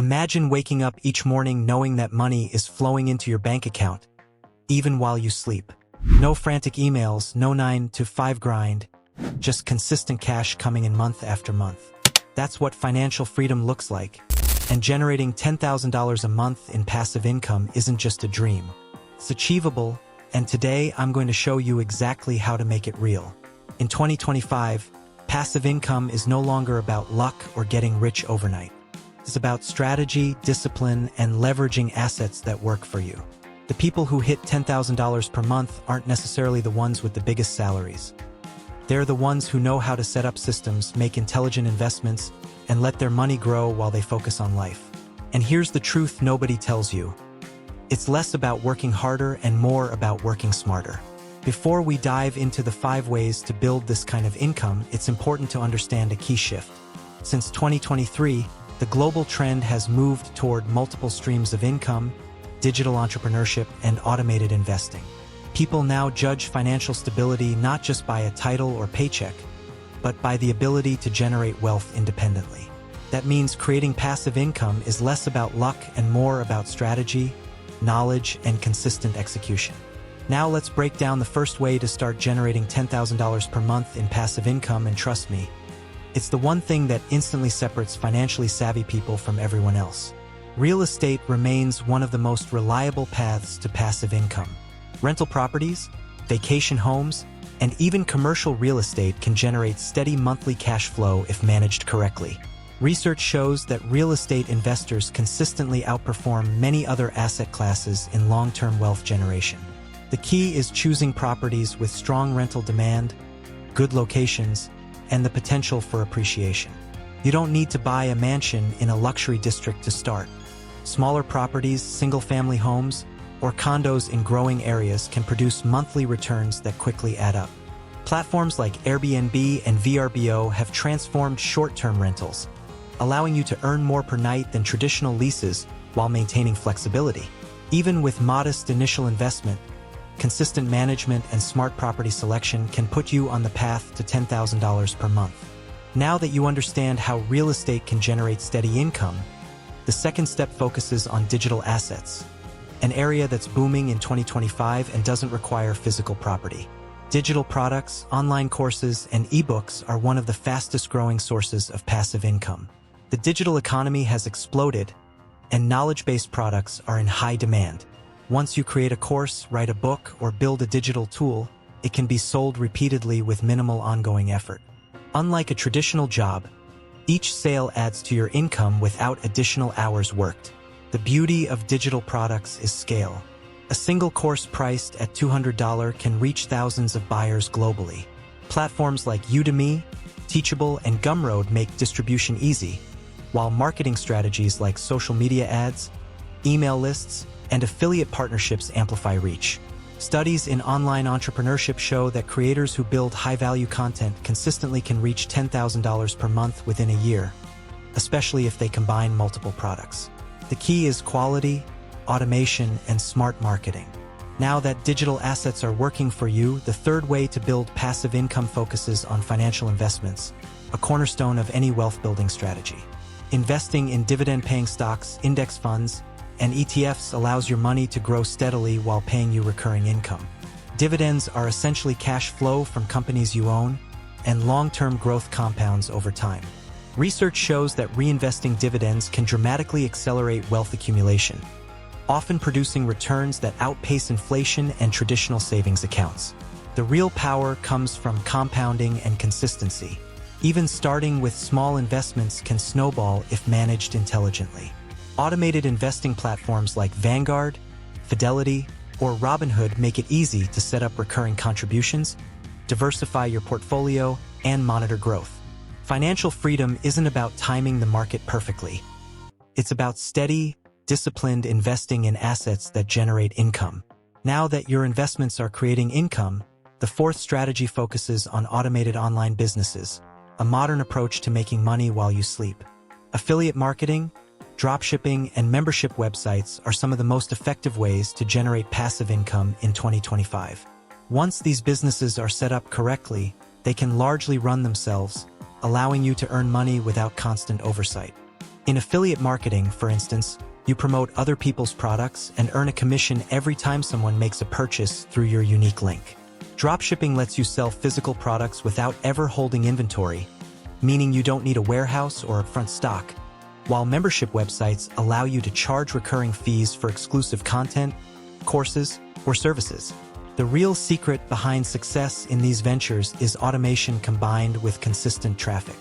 Imagine waking up each morning knowing that money is flowing into your bank account, even while you sleep. No frantic emails, no 9-to-5 grind, just consistent cash coming in month after month. That's what financial freedom looks like. And generating $10,000 a month in passive income isn't just a dream. It's achievable, and today I'm going to show you exactly how to make it real. In 2025, passive income is no longer about luck or getting rich overnight. It's about strategy, discipline, and leveraging assets that work for you. The people who hit $10,000 per month aren't necessarily the ones with the biggest salaries. They're the ones who know how to set up systems, make intelligent investments, and let their money grow while they focus on life. And here's the truth nobody tells you. It's less about working harder and more about working smarter. Before we dive into the 5 ways to build this kind of income, it's important to understand a key shift. Since 2023, the global trend has moved toward multiple streams of income, digital entrepreneurship, and automated investing. People now judge financial stability not just by a title or paycheck, but by the ability to generate wealth independently. That means creating passive income is less about luck and more about strategy, knowledge, and consistent execution. Now let's break down the first way to start generating $10,000 per month in passive income, and trust me, it's the one thing that instantly separates financially savvy people from everyone else. Real estate remains one of the most reliable paths to passive income. Rental properties, vacation homes, and even commercial real estate can generate steady monthly cash flow if managed correctly. Research shows that real estate investors consistently outperform many other asset classes in long-term wealth generation. The key is choosing properties with strong rental demand, good locations, and the potential for appreciation. You don't need to buy a mansion in a luxury district to start. Smaller properties, single-family homes, or condos in growing areas can produce monthly returns that quickly add up. Platforms like Airbnb and VRBO have transformed short-term rentals, allowing you to earn more per night than traditional leases while maintaining flexibility. Even with modest initial investment, consistent management and smart property selection can put you on the path to $10,000 per month. Now that you understand how real estate can generate steady income, the second step focuses on digital assets, an area that's booming in 2025 and doesn't require physical property. Digital products, online courses, and ebooks are one of the fastest growing sources of passive income. The digital economy has exploded, and knowledge-based products are in high demand. Once you create a course, write a book, or build a digital tool, it can be sold repeatedly with minimal ongoing effort. Unlike a traditional job, each sale adds to your income without additional hours worked. The beauty of digital products is scale. A single course priced at $200 can reach thousands of buyers globally. Platforms like Udemy, Teachable, and Gumroad make distribution easy, while marketing strategies like social media ads, email lists, and affiliate partnerships amplify reach. Studies in online entrepreneurship show that creators who build high-value content consistently can reach $10,000 per month within a year, especially if they combine multiple products. The key is quality, automation, and smart marketing. Now that digital assets are working for you, the third way to build passive income focuses on financial investments, a cornerstone of any wealth-building strategy. Investing in dividend-paying stocks, index funds, and ETFs allows your money to grow steadily while paying you recurring income. Dividends are essentially cash flow from companies you own, and long-term growth compounds over time. Research shows that reinvesting dividends can dramatically accelerate wealth accumulation, often producing returns that outpace inflation and traditional savings accounts. The real power comes from compounding and consistency. Even starting with small investments can snowball if managed intelligently. Automated investing platforms like Vanguard, Fidelity, or Robinhood make it easy to set up recurring contributions, diversify your portfolio, and monitor growth. Financial freedom isn't about timing the market perfectly. It's about steady, disciplined investing in assets that generate income. Now that your investments are creating income, the fourth strategy focuses on automated online businesses, a modern approach to making money while you sleep. Affiliate marketing, dropshipping, and membership websites are some of the most effective ways to generate passive income in 2025. Once these businesses are set up correctly, they can largely run themselves, allowing you to earn money without constant oversight. In affiliate marketing, for instance, you promote other people's products and earn a commission every time someone makes a purchase through your unique link. Dropshipping lets you sell physical products without ever holding inventory, meaning you don't need a warehouse or upfront stock, while membership websites allow you to charge recurring fees for exclusive content, courses, or services. The real secret behind success in these ventures is automation combined with consistent traffic.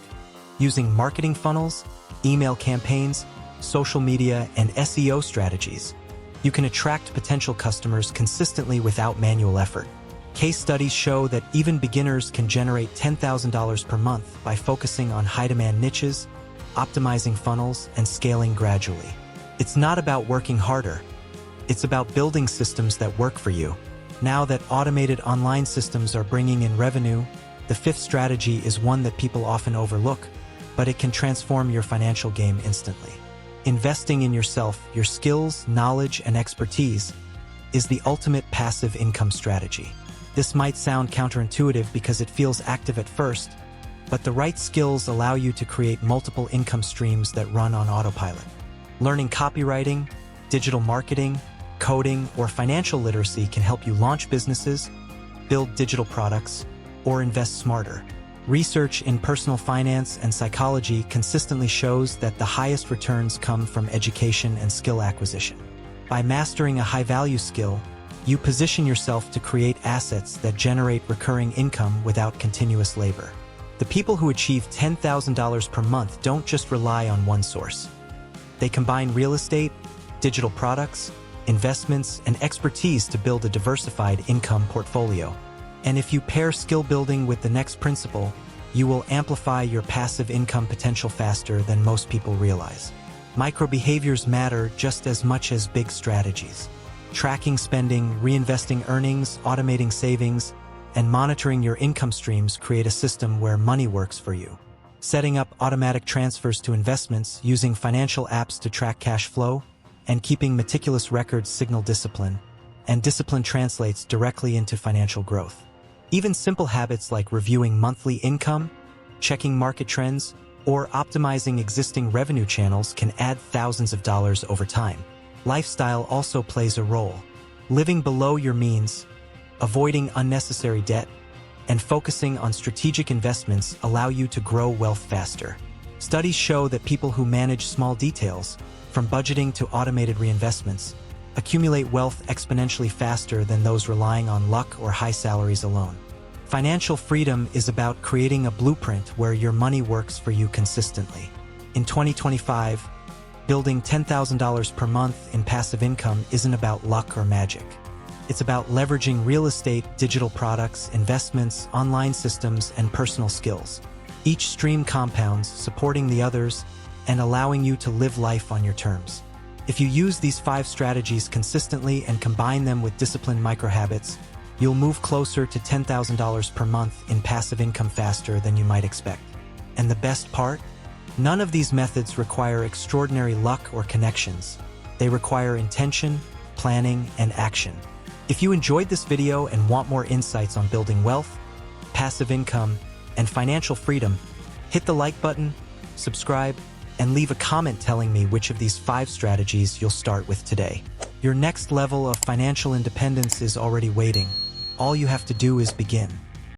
Using marketing funnels, email campaigns, social media, and SEO strategies, you can attract potential customers consistently without manual effort. Case studies show that even beginners can generate $10,000 per month by focusing on high-demand niches, optimizing funnels, and scaling gradually. It's not about working harder. It's about building systems that work for you. Now that automated online systems are bringing in revenue, the fifth strategy is one that people often overlook, but it can transform your financial game instantly. Investing in yourself, your skills, knowledge, and expertise is the ultimate passive income strategy. This might sound counterintuitive because it feels active at first, but the right skills allow you to create multiple income streams that run on autopilot. Learning copywriting, digital marketing, coding, or financial literacy can help you launch businesses, build digital products, or invest smarter. Research in personal finance and psychology consistently shows that the highest returns come from education and skill acquisition. By mastering a high-value skill, you position yourself to create assets that generate recurring income without continuous labor. The people who achieve $10,000 per month don't just rely on one source. They combine real estate, digital products, investments, and expertise to build a diversified income portfolio. And if you pair skill building with the next principle, you will amplify your passive income potential faster than most people realize. Micro behaviors matter just as much as big strategies. Tracking spending, reinvesting earnings, automating savings, and monitoring your income streams create a system where money works for you. Setting up automatic transfers to investments, using financial apps to track cash flow, and keeping meticulous records signal discipline, and discipline translates directly into financial growth. Even simple habits like reviewing monthly income, checking market trends, or optimizing existing revenue channels can add thousands of dollars over time. Lifestyle also plays a role. Living below your means, avoiding unnecessary debt, and focusing on strategic investments allow you to grow wealth faster. Studies show that people who manage small details, from budgeting to automated reinvestments, accumulate wealth exponentially faster than those relying on luck or high salaries alone. Financial freedom is about creating a blueprint where your money works for you consistently. In 2025, building $10,000 per month in passive income isn't about luck or magic. It's about leveraging real estate, digital products, investments, online systems, and personal skills. Each stream compounds, supporting the others and allowing you to live life on your terms. If you use these 5 strategies consistently and combine them with disciplined microhabits, you'll move closer to $10,000 per month in passive income faster than you might expect. And the best part? None of these methods require extraordinary luck or connections. They require intention, planning, and action. If you enjoyed this video and want more insights on building wealth, passive income, and financial freedom, hit the like button, subscribe, and leave a comment telling me which of these 5 strategies you'll start with today. Your next level of financial independence is already waiting. All you have to do is begin.